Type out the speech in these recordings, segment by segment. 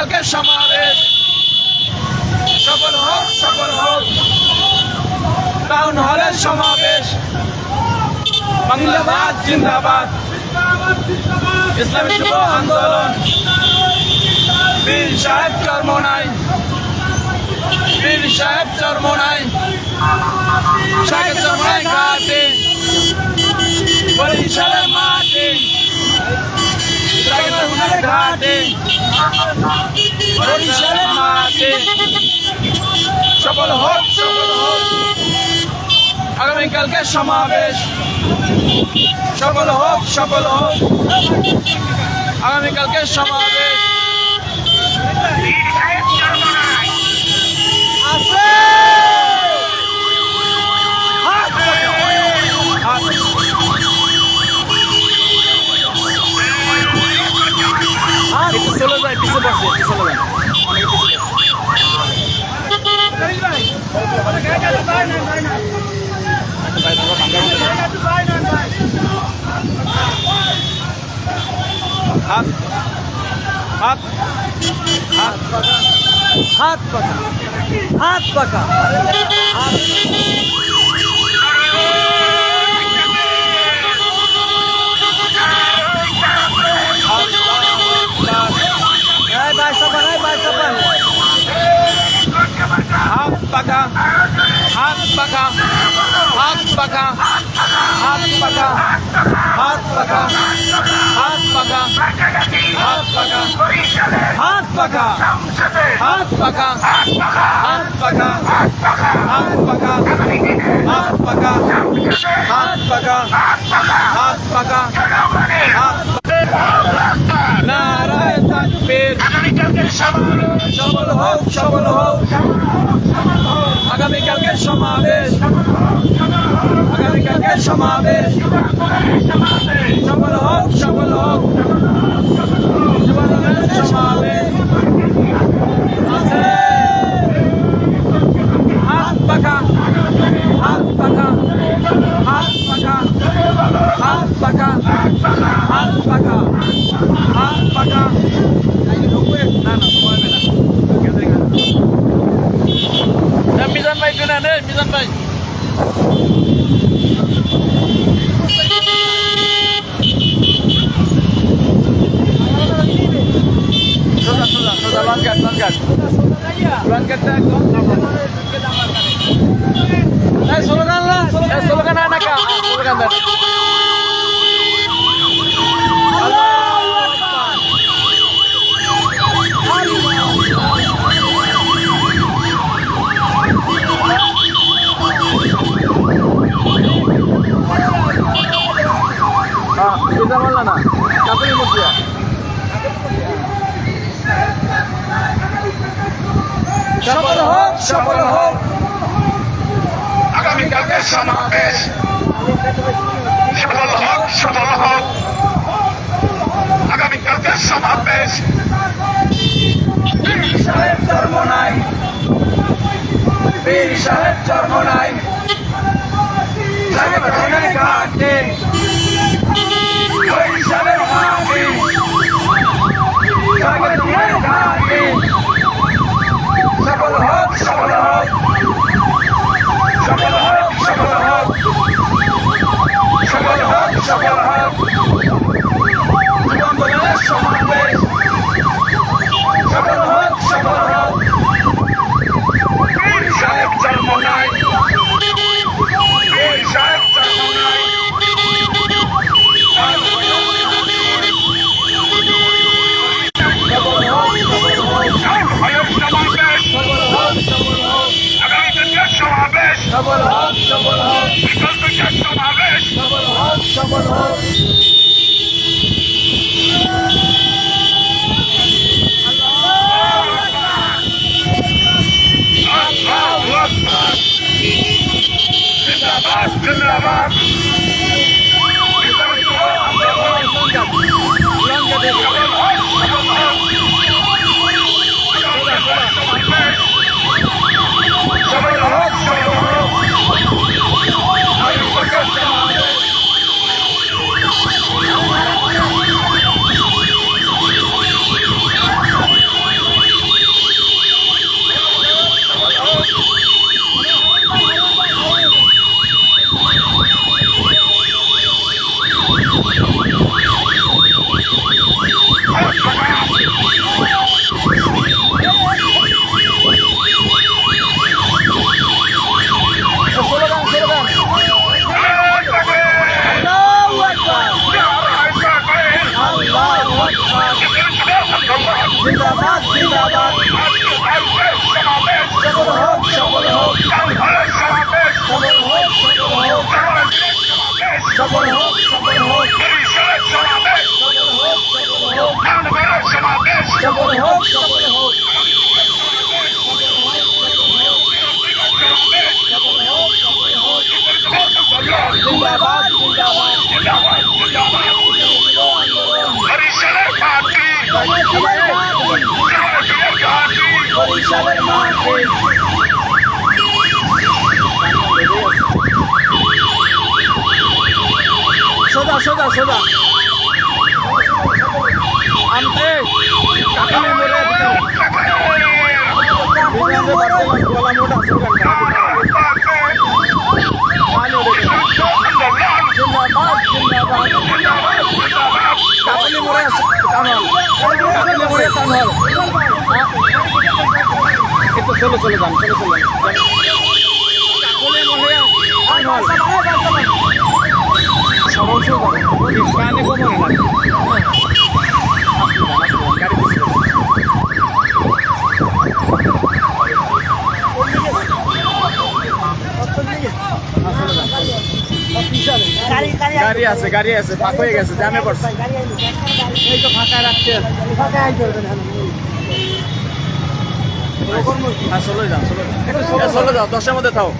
আগামীকালকে সমাবেশ সফল হোক টাউন হলের সমাবেশ বাংলাবাদ জিন্দাবাদ ইসলামী যুব আন্দোলন বীর সাহেব চরমোনাই শাহেদ চরমোনাই ঘাটে বরিশালের মাঠে শাহেদ চরমোনাই ঘাটে বরিশালের মাঠে সফল হোক আগামীকালকে সমাবেশ সফল হোক আগামীকালকে সমাবেশ চলে যায় পিছু বসে চলে হাত পাকা নারায়ে তাকবীর সফল হোক আগামীকালকে সমাবেশ সফল হোক সমাবেশ হাত পাকা মিজান ভাই মিজান ভাই স্লোগান না কাপড়ের মধ্যে সফল হোক আগামীকালকে সমাবেশ সফল হোক আগামীকালকে সমাবেশ বীর সাহেব চরমোনাই শাহেদ চরমোনাই ঘাটে বরিশালের মাঠে শাহেদ চরমোনাই ঘাটে সফল হোক যুবান্দোলনের সমাবেশ সফল হোক বীর সাহেব চরমোনাই বরিশালের মাটি সোজা সোজা সোজা আনতে কাকালে মোড়ে বিমানে বাড়তে গলা মোটা সুগান জিন্দাবাদ জিন্দাবাদ কাকালে মোড়ে টানল কাকালে মোড়ে টানল একটু চলো চলো যান চলো চলো কাকালে মোড়ে টানল সমস্যা করে কানে কমনে লাগে গাড়ি আছে গাড়ি আছে ফাঁক হয়ে গেছে জ্যামে পড়ছে এই তো ফাঁকা রাখছে চলে যাও চলে যাও 10-এর মধ্যে থাও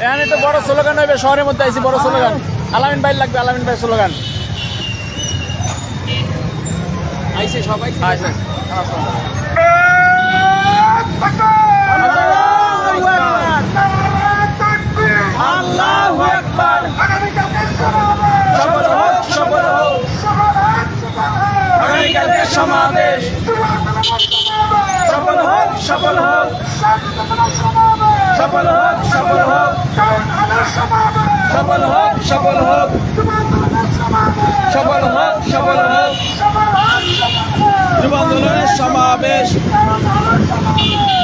এখানে তো বড় স্লোগান হবে শহরের মধ্যে আইছি বড় স্লোগান আলামিন ভাই লাগবে আলামিন ভাই স্লোগান আইছে সবাই আইছে আল্লাহু আকবার সফল হোক আগামীকালকের সমাবেশ সফল হোক সফল হোক সফল হোক সফল হোক সফল হোক সফল হোক সফল হোক সফল হোক যুব আন্দোলনের সমাবেশ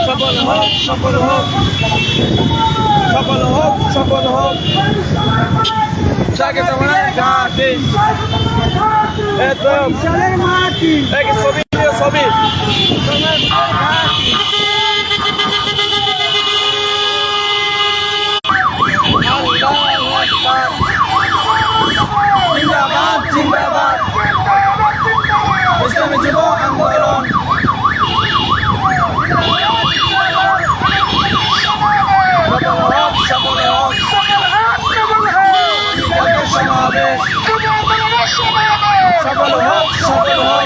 সফল হোক সফল হোক সফল হোক সফল হোক জাগে জমানার ঘাটে একদম ছবি ছবি জিন্দাবাদ জিন্দাবাদ ইসলামী যুব আন্দোলন সফল হোক সমাবেশ সফল হোক সফল হোক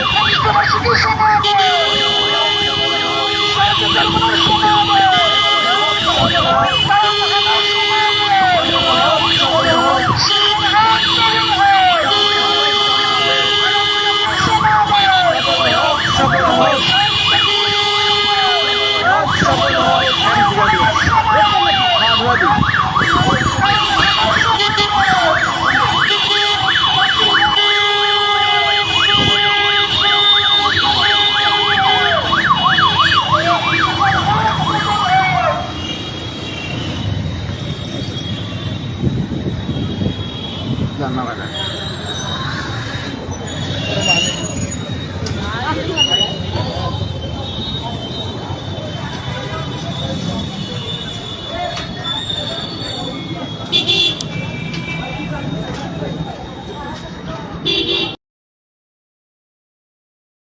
ধন্যবাদ।